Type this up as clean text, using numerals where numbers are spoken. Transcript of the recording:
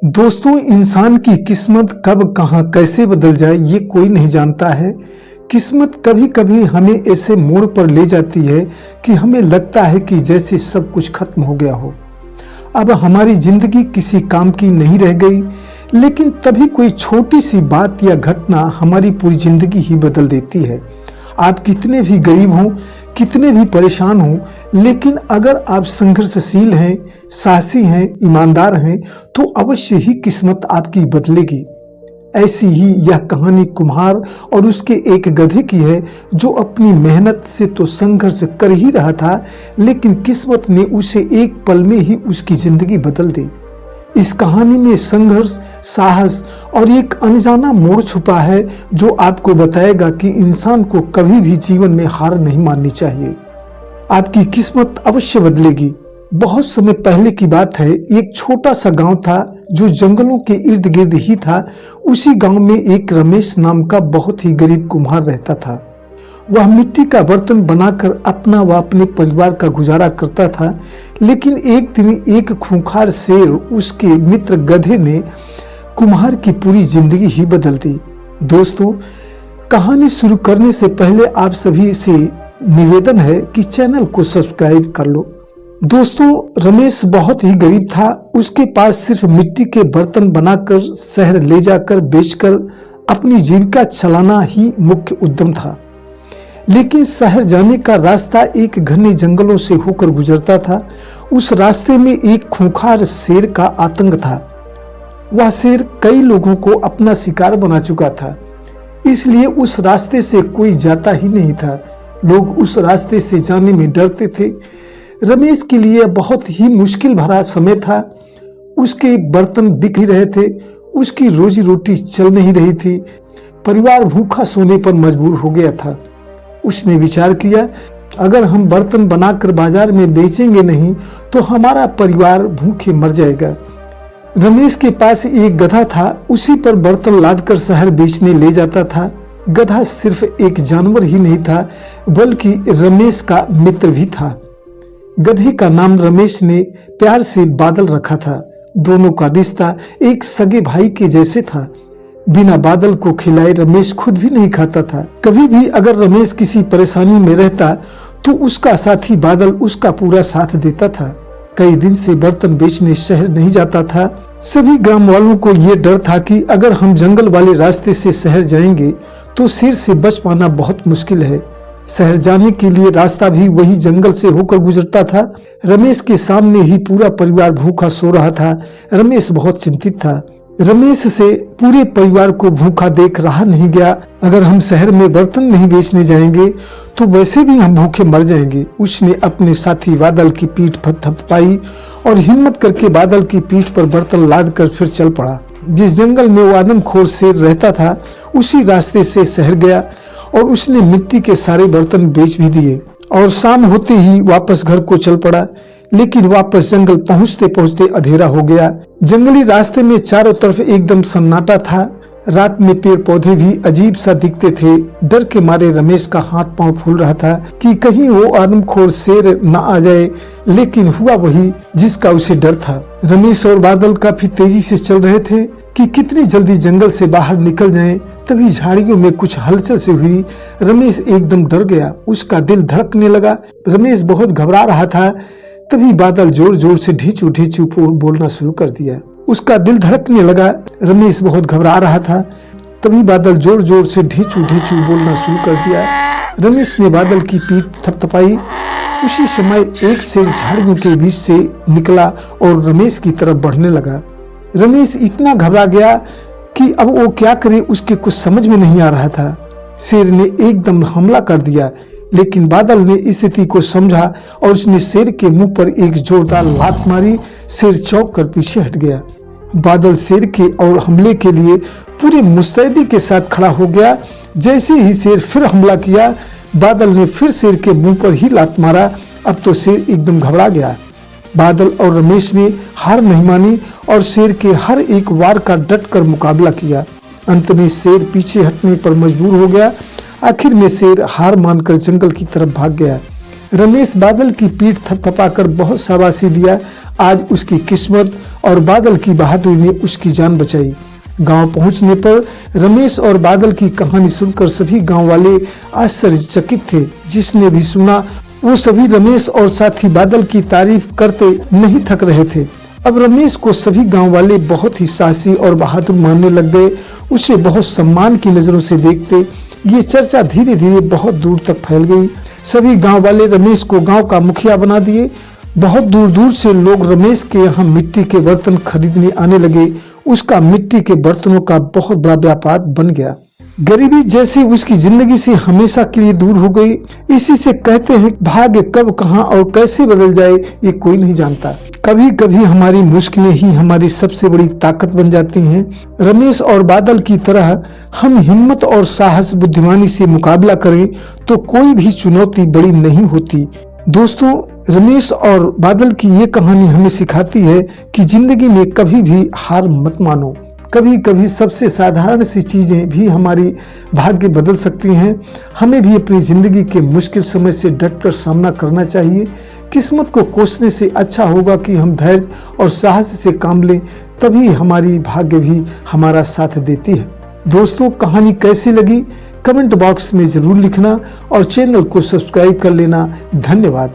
दोस्तों, इंसान की किस्मत कब कहाँ कैसे बदल जाए ये कोई नहीं जानता है। किस्मत कभी कभी हमें ऐसे मोड़ पर ले जाती है कि हमें लगता है कि जैसे सब कुछ खत्म हो गया हो। अब हमारी जिंदगी किसी काम की नहीं रह गई, लेकिन तभी कोई छोटी सी बात या घटना हमारी पूरी जिंदगी ही बदल देती है। आप कितने भी गरीब हों, कितने भी परेशान हों, लेकिन अगर आप संघर्षशील हैं, साहसी हैं, ईमानदार हैं, तो अवश्य ही किस्मत आपकी बदलेगी। ऐसी ही यह कहानी कुम्हार और उसके एक गधे की है, जो अपनी मेहनत से तो संघर्ष कर ही रहा था, लेकिन किस्मत ने उसे एक पल में ही उसकी जिंदगी बदल दी। इस कहानी में संघर्ष, साहस और एक अनजाना मोड़ छुपा है, जो आपको बताएगा कि इंसान को कभी भी जीवन में हार नहीं माननी चाहिए। आपकी किस्मत अवश्य बदलेगी। बहुत समय पहले की बात है, एक छोटा सा गांव था जो जंगलों के इर्द गिर्द ही था। उसी गांव में एक रमेश नाम का बहुत ही गरीब कुम्हार रहता था। वह मिट्टी का बर्तन बनाकर अपना व अपने परिवार का गुजारा करता था, लेकिन एक दिन एक खूंखार शेर, उसके मित्र गधे, ने कुम्हार की पूरी जिंदगी ही बदल दी। दोस्तों, कहानी शुरू करने से पहले आप सभी से निवेदन है कि चैनल को सब्सक्राइब कर लो। दोस्तों, रमेश बहुत ही गरीब था। उसके पास सिर्फ मिट्टी के बर्तन बनाकर शहर ले जाकर बेचकर अपनी जीविका चलाना ही मुख्य उद्यम था। लेकिन शहर जाने का रास्ता एक घने जंगलों से होकर गुजरता था। उस रास्ते में एक खूंखार शेर का आतंक था। वह शेर कई लोगों को अपना शिकार बना चुका था, इसलिए उस रास्ते से कोई जाता ही नहीं था। लोग उस रास्ते से जाने में डरते थे। रमेश के लिए बहुत ही मुश्किल भरा समय था। उसके बर्तन बिक ही रहे थे, उसकी रोजी रोटी चल नहीं रही थी, परिवार भूखा सोने पर मजबूर हो गया था। उसने विचार किया, अगर हम बर्तन बनाकर बाजार में बेचेंगे नहीं तो हमारा परिवार भूखे मर जाएगा। रमेश के पास एक गधा था, उसी पर बर्तन लादकर शहर बेचने ले जाता था। गधा सिर्फ एक जानवर ही नहीं था, बल्कि रमेश का मित्र भी था। गधे का नाम रमेश ने प्यार से बादल रखा था। दोनों का रिश्ता एक सगे भाई के जैसे था। बिना बादल को खिलाए रमेश खुद भी नहीं खाता था। कभी भी अगर रमेश किसी परेशानी में रहता तो उसका साथी बादल उसका पूरा साथ देता था। कई दिन से बर्तन बेचने शहर नहीं जाता था। सभी ग्राम वालों को ये डर था कि अगर हम जंगल वाले रास्ते से शहर जाएंगे तो शेर से बच पाना बहुत मुश्किल है। शहर जाने के लिए रास्ता भी वही जंगल से होकर गुजरता था। रमेश के सामने ही पूरा परिवार भूखा सो रहा था। रमेश बहुत चिंतित था। रमेश से पूरे परिवार को भूखा देख रहा नहीं गया। अगर हम शहर में बर्तन नहीं बेचने जाएंगे तो वैसे भी हम भूखे मर जाएंगे। उसने अपने साथी बादल की पीठ पर थपथपाई और हिम्मत करके बादल की पीठ पर बर्तन लाद कर फिर चल पड़ा। जिस जंगल में वो आदमखोर शेर रहता था, उसी रास्ते से शहर गया और उसने मिट्टी के सारे बर्तन बेच भी दिए और शाम होते ही वापस घर को चल पड़ा। लेकिन वापस जंगल पहुंचते पहुंचते अंधेरा हो गया। जंगली रास्ते में चारों तरफ एकदम सन्नाटा था। रात में पेड़ पौधे भी अजीब सा दिखते थे। डर के मारे रमेश का हाथ पांव फूल रहा था कि कहीं वो आदमखोर शेर न आ जाए, लेकिन हुआ वही जिसका उसे डर था। रमेश और बादल काफी तेजी से चल रहे थे कि कितनी जल्दी जंगल से बाहर निकल जाएं। तभी झाड़ियों में कुछ हलचल से हुई। रमेश एकदम डर गया, उसका दिल धड़कने लगा। रमेश बहुत घबरा रहा था। तभी बादल जोर जोर से ढीचू ढीचू बोलना शुरू कर दिया। उसका दिल धड़कने लगा। रमेश बहुत घबरा रहा था। तभी बादल जोर जोर से ढीचू ढीचू बोलना शुरू कर दिया। रमेश ने बादल की पीठ थपथपाई। उसी समय एक शेर झाड़ियों के बीच से निकला और रमेश की तरफ बढ़ने लगा। रमेश इतना घबरा गया कि अब वो क्या करे, उसके कुछ समझ में नहीं आ रहा था। शेर ने एकदम हमला कर दिया, लेकिन बादल ने स्थिति को समझा और उसने शेर के मुंह पर एक जोरदार लात मारी। शेर चौंक कर पीछे हट गया। बादल शेर के और हमले के लिए पूरे मुस्तैदी के साथ खड़ा हो गया। जैसे ही शेर फिर हमला किया, बादल ने फिर शेर के मुंह पर ही लात मारा। अब तो शेर एकदम घबरा गया। बादल और रमेश ने हार नहीं मानी और शेर के हर एक वार का डट कर मुकाबला किया। अंत में शेर पीछे हटने पर मजबूर हो गया। आखिर में शेर हार मानकर जंगल की तरफ भाग गया। रमेश बादल की पीठ थपथपाकर बहुत शाबाशी दिया। आज उसकी किस्मत और बादल की बहादुरी ने उसकी जान बचाई। गांव पहुंचने पर रमेश और बादल की कहानी सुनकर सभी गांव वाले आश्चर्यचकित थे। जिसने भी सुना वो सभी रमेश और साथी बादल की तारीफ करते नहीं थक रहे थे। अब रमेश को सभी गांव वाले बहुत ही साहसी और बहादुर मानने लग गए। उसे बहुत सम्मान की नजरों से देखते। ये चर्चा धीरे धीरे बहुत दूर तक फैल गई। सभी गांव वाले रमेश को गांव का मुखिया बना दिए। बहुत दूर दूर से लोग रमेश के यहाँ मिट्टी के बर्तन खरीदने आने लगे। उसका मिट्टी के बर्तनों का बहुत बड़ा व्यापार बन गया। गरीबी जैसी उसकी जिंदगी से हमेशा के लिए दूर हो गई। इसी से कहते हैं भाग्य कब कहां और कैसे बदल जाए ये कोई नहीं जानता। कभी कभी हमारी मुश्किलें ही हमारी सबसे बड़ी ताकत बन जाती हैं। रमेश और बादल की तरह हम हिम्मत और साहस बुद्धिमानी से मुकाबला करें तो कोई भी चुनौती बड़ी नहीं होती। दोस्तों, रमेश और बादल की ये कहानी हमें सिखाती है कि जिंदगी में कभी भी हार मत मानो। कभी कभी सबसे साधारण सी चीजें भी हमारी भाग्य बदल सकती हैं। हमें भी अपनी जिंदगी के मुश्किल समय से डटकर सामना करना चाहिए। किस्मत को कोसने से अच्छा होगा कि हम धैर्य और साहस से काम लें, तभी हमारी भाग्य भी हमारा साथ देती है। दोस्तों, कहानी कैसी लगी कमेंट बॉक्स में जरूर लिखना और चैनल को सब्सक्राइब कर लेना। धन्यवाद।